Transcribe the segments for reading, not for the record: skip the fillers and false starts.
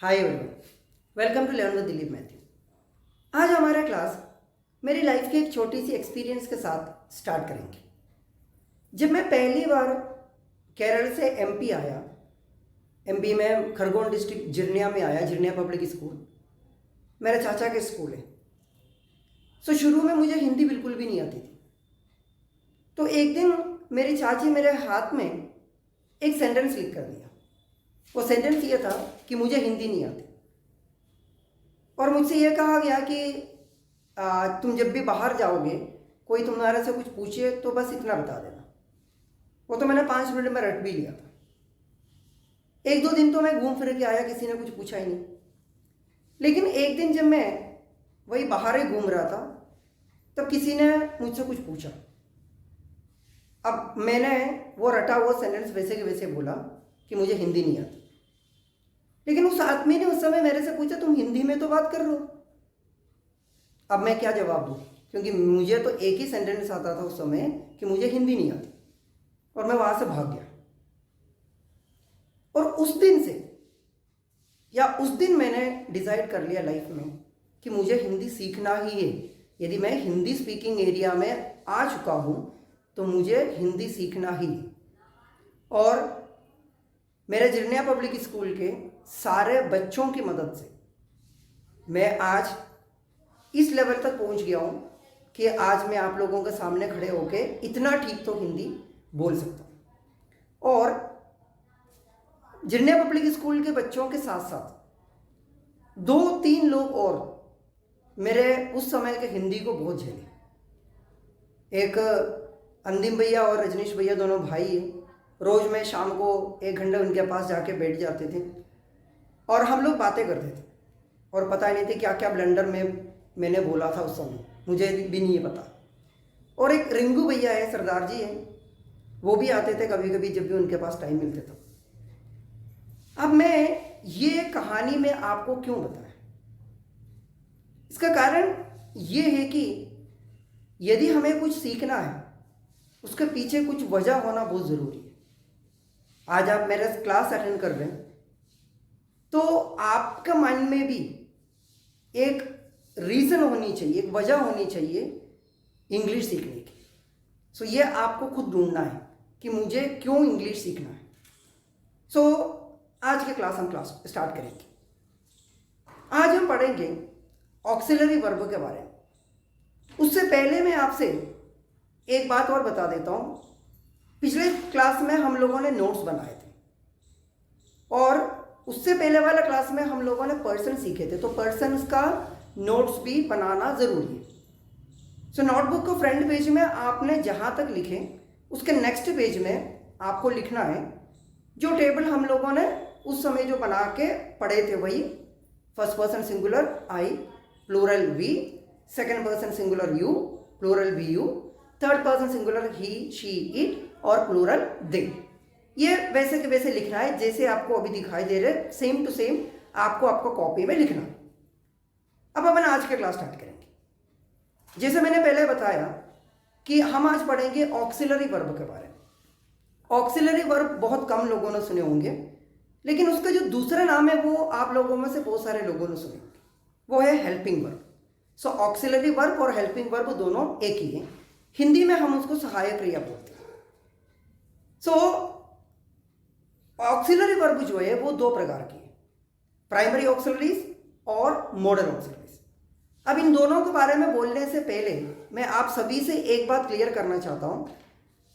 Hi everyone, welcome to learn with Dilip Matthew. आज हमारा class मेरी लाइफ की एक छोटी सी एक्सपीरियंस के साथ स्टार्ट करेंगे। जब मैं पहली बार केरल से एमपी आया, एमपी में खरगोन डिस्ट्रिक्ट जिरनिया में आया, जिरनिया पब्लिक स्कूल मेरे चाचा के स्कूल है। सो शुरू में मुझे हिंदी बिल्कुल भी नहीं आती थी। तो एक दिन मेरी चाची मेरे हाथ में एक सेंटेंस लिख कर दिया। वो सेंटेंस ये था कि मुझे हिंदी नहीं आती, और मुझसे ये कहा गया कि तुम जब भी बाहर जाओगे, कोई तुम्हारे से कुछ पूछे तो बस इतना बता देना। वो तो मैंने 5 मिनट में रट भी लिया था। 1-2 दिन तो मैं घूम फिर के आया, किसी ने कुछ पूछा ही नहीं। लेकिन एक दिन जब मैं वही बाहर ही घूम रहा था, तब किसी ने मुझसे कुछ पूछा। अब मैंने वो रटा हुआ सेंटेंस वैसे के वैसे बोला कि मुझे हिंदी नहीं आती। लेकिन उस आदमी ने उस समय मेरे से पूछा, तुम हिंदी में तो बात कर रहे हो। अब मैं क्या जवाब दूँ, क्योंकि मुझे तो एक ही सेंटेंस आता था उस समय कि मुझे हिंदी नहीं आती, और मैं वहाँ से भाग गया। और उस दिन से या उस दिन मैंने डिसाइड कर लिया लाइफ में कि मुझे हिंदी सीखना ही है। यदि मैं हिंदी स्पीकिंग एरिया में आ चुका हूँ तो मुझे हिंदी सीखना ही है। और मेरे जिरनिया पब्लिक स्कूल के सारे बच्चों की मदद से मैं आज इस लेवल तक पहुंच गया हूं कि आज मैं आप लोगों के सामने खड़े होके इतना ठीक तो हिंदी बोल सकता हूं। और जिरनिया पब्लिक स्कूल के बच्चों के साथ साथ 2-3 लोग और मेरे उस समय के हिंदी को बहुत झेले। एक अंतिम भैया और रजनीश भैया, दोनों भाई हैं। रोज़ मैं शाम को 1 घंटे उनके पास जाके बैठ जाते थे और हम लोग बातें करते थे, और पता ही नहीं थे क्या क्या ब्लंडर में मैंने बोला था उस समय, मुझे भी नहीं पता। और एक रिंगू भैया है, सरदार जी हैं, वो भी आते थे कभी कभी जब भी उनके पास टाइम मिलते था। अब मैं ये कहानी में आपको क्यों बताया, इसका कारण ये है कि यदि हमें कुछ सीखना है, उसके पीछे कुछ वजह होना बहुत ज़रूरी है। आज आप मेरा क्लास अटेंड कर रहे हैं तो आपका माइंड में भी एक रीज़न होनी चाहिए, एक वजह होनी चाहिए इंग्लिश सीखने की। सो ये आपको खुद ढूंढना है कि मुझे क्यों इंग्लिश सीखना है। सो आज के क्लास हम क्लास स्टार्ट करेंगे। आज हम पढ़ेंगे ऑक्सिलरी वर्ब के बारे में। उससे पहले मैं आपसे एक बात और बता देता हूँ। पिछले क्लास में हम लोगों ने नोट्स बनाए थे, और उससे पहले वाला क्लास में हम लोगों ने पर्सन सीखे थे। तो पर्सन्स का नोट्स भी बनाना ज़रूरी है। सो नोटबुक को फ्रंट पेज में आपने जहाँ तक लिखे, उसके नेक्स्ट पेज में आपको लिखना है जो टेबल हम लोगों ने उस समय जो बना के पढ़े थे, वही first person singular I, plural we, second person singular you, plural we you, third person singular he, she, it, और प्लूरल दे। ये वैसे के वैसे लिखना है जैसे आपको अभी दिखाई दे रहे, सेम टू सेम आपको कॉपी में लिखना है। अब अपन आज के क्लास स्टार्ट करेंगे। जैसे मैंने पहले बताया कि हम आज पढ़ेंगे ऑक्सिलरी वर्ब के बारे में। ऑक्सिलरी वर्ब बहुत कम लोगों ने सुने होंगे, लेकिन उसका जो दूसरा नाम है वो आप लोगों में से बहुत सारे लोगों ने सुने होंगे, वो है हेल्पिंग वर्ब। सो ऑक्सिलरी वर्ब और हेल्पिंग वर्ब दोनों एक ही है। हिंदी में हम उसको सहायक क्रिया बोलते हैं। सो ऑक्सिलरी वर्ब जो है वो 2 प्रकार की है, प्राइमरी ऑक्सिलरीज और मॉडल ऑक्सिलरीज। अब इन दोनों के बारे में बोलने से पहले मैं आप सभी से एक बात क्लियर करना चाहता हूं।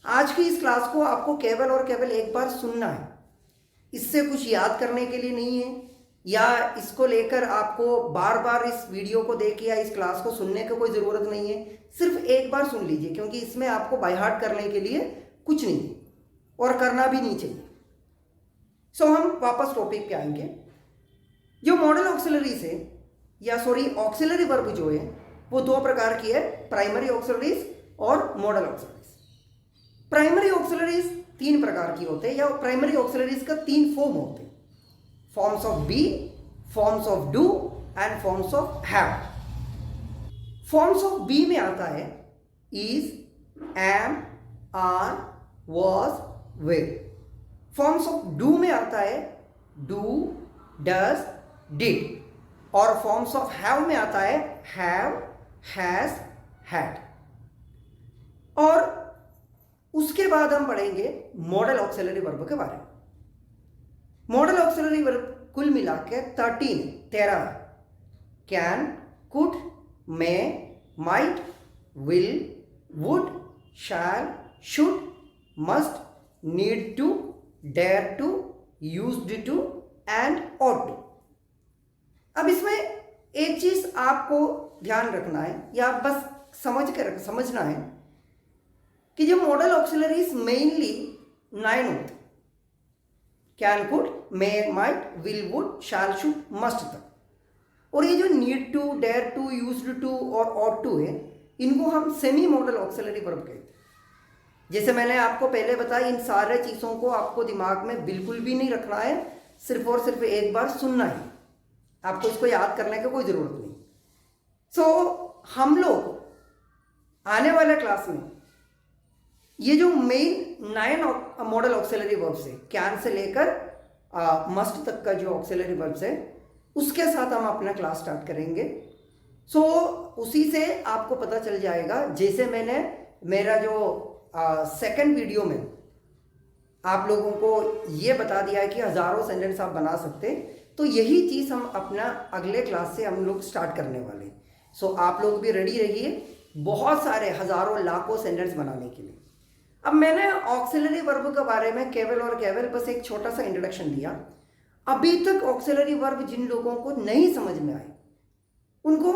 आज की इस क्लास को आपको केवल और केवल एक बार सुनना है, इससे कुछ याद करने के लिए नहीं है, या इसको लेकर आपको बार बार इस वीडियो को देख या इस क्लास को सुनने की कोई ज़रूरत नहीं है। सिर्फ एक बार सुन लीजिए, क्योंकि इसमें आपको बाय हार्ट करने के लिए कुछ नहीं है और करना भी नहीं चाहिए। सो हम वापस टॉपिक पे आएंगे। जो मॉडल ऑक्सिलरीज है, या सॉरी ऑक्सिलरी वर्ब जो है वो 2 प्रकार की है, प्राइमरी ऑक्सिलरीज और मॉडल ऑक्सिलरीज। प्राइमरी ऑक्सिलरीज 3 प्रकार की होते हैं, या प्राइमरी ऑक्सिलरीज का 3 फॉर्म होते हैं, forms of be, forms of do and forms of have. Forms of be में आता है is, am, are, was, will. Forms of do में आता है डू, डज, डिड, और फॉर्म्स ऑफ हैव में आता है हैव, हैज, हैड। और उसके बाद हम पढ़ेंगे मॉडल ऑक्सिलरी वर्ब के बारे में। मॉडल ऑक्सिलरी वर्ब कुल मिला के 13 can, could, may, might, will, would, shall, should, must, need to, dare to, used to and ought to. अब इसमें एक चीज आपको ध्यान रखना है या बस समझना है कि जो मॉडल ऑक्सिलरीज मेनली 9 होते, can, could, may, might, will, would, shall, should, must तक। और ये जो need to, dare to, used to और ऑट टू है, इनको हम सेमी मॉडल ऑक्सिलरी वर्ब कहते हैं। जैसे मैंने आपको पहले बताया, इन सारे चीज़ों को आपको दिमाग में बिल्कुल भी नहीं रखना है, सिर्फ और सिर्फ एक बार सुनना है, आपको इसको याद करने की कोई ज़रूरत नहीं। हम लोग आने वाले क्लास में ये जो मेन 9 मॉडल ऑक्सिलरी वर्ब्स है, कैन से लेकर मस्ट तक का जो ऑक्सिलरी वर्ब्स है, उसके साथ हम अपना क्लास स्टार्ट करेंगे। उसी से आपको पता चल जाएगा, जैसे मैंने मेरा जो सेकंड वीडियो में आप लोगों को ये बता दिया है कि हज़ारों सेंटेंस आप बना सकते, तो यही चीज़ हम अपना अगले क्लास से हम लोग स्टार्ट करने वाले हैं। आप लोग भी रेडी रहिए बहुत सारे हज़ारों लाखों सेंटेंस बनाने के लिए। अब मैंने ऑक्सिलरी वर्ब के बारे में केवल और केवल बस एक छोटा सा इंट्रोडक्शन दिया। अभी तक ऑक्सिलरी वर्ब जिन लोगों को नहीं समझ में आए, उनको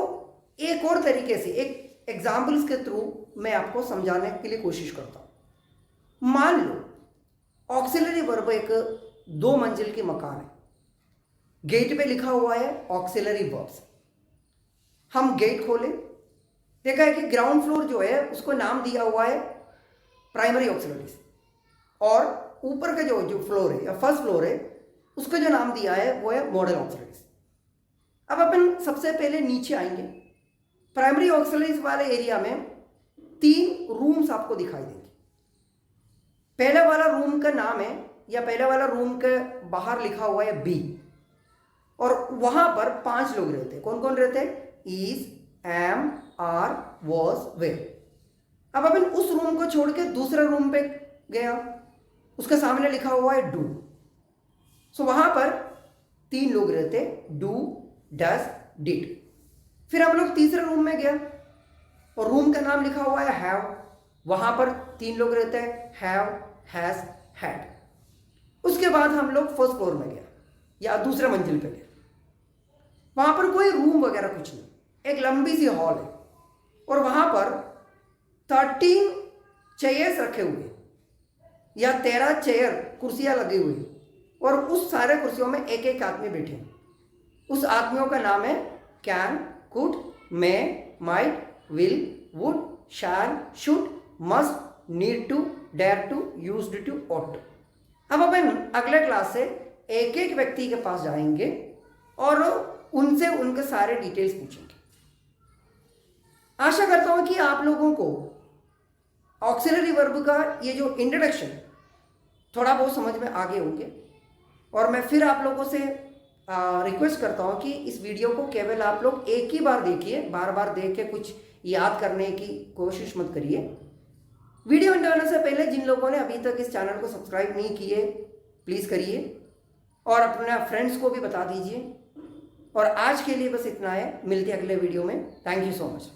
एक और तरीके से, एक एग्जाम्पल्स के थ्रू मैं आपको समझाने के लिए कोशिश करता हूं। मान लो ऑक्सिलरी वर्ब एक 2 मंजिल की मकान है, गेट पे लिखा हुआ है ऑक्सिलरी वर्ब्स। हम गेट खोले, देखा है कि ग्राउंड फ्लोर जो है उसको नाम दिया हुआ है प्राइमरी ऑक्सिलरीज, और ऊपर का जो फ्लोर है या फर्स्ट फ्लोर है उसका जो नाम दिया है वो है मॉडल ऑक्सिलरीज। अब अपन सबसे पहले नीचे आएंगे। प्राइमरी ऑक्सिलरीज वाले एरिया में 3 रूम्स आपको दिखाई देंगे। पहले वाला रूम का नाम है, या पहले वाला रूम के बाहर लिखा हुआ है बी, और वहां पर 5 लोग रहते हैं। कौन कौन रहते हैं? Is, am, are, was, were. अब अपन उस रूम को छोड़ के दूसरे रूम पे गया, उसके सामने लिखा हुआ है डू। वहां पर 3 लोग रहते, डू, डज, डिड। फिर हम लोग तीसरे रूम में गया और रूम का नाम लिखा हुआ है हैव। वहां पर 3 लोग रहते हैं, हैव, हैज, हैड। उसके बाद हम लोग फर्स्ट फ्लोर में गया या दूसरे मंजिल पे गया। वहां पर कोई रूम वगैरह कुछ नहीं, एक लंबी सी हॉल है, और वहां पर 13 चेयर्स रखे हुए या 13 चेयर कुर्सियां लगी हुई, और उस सारे कुर्सियों में एक एक आदमी बैठे हैं। उस आदमियों का नाम है can, could, may, might, will, would, shall, should, must, need to, dare to, used to, ought to. अब अपन अगले क्लास से एक एक व्यक्ति के पास जाएंगे और उनसे उनके सारे डिटेल्स पूछेंगे। आशा करता हूं कि आप लोगों को ऑक्सिलरी वर्ब का ये जो इंट्रोडक्शन थोड़ा बहुत समझ में आ गए होंगे, और मैं फिर आप लोगों से रिक्वेस्ट करता हूं कि इस वीडियो को केवल आप लोग एक ही बार देखिए, बार बार देख के कुछ याद करने की कोशिश मत करिए। वीडियो एंड करने से पहले जिन लोगों ने अभी तक इस चैनल को सब्सक्राइब नहीं किए, प्लीज़ करिए और अपने फ्रेंड्स को भी बता दीजिए। और आज के लिए बस इतना है, मिलते हैं अगले वीडियो में। Thank you so much.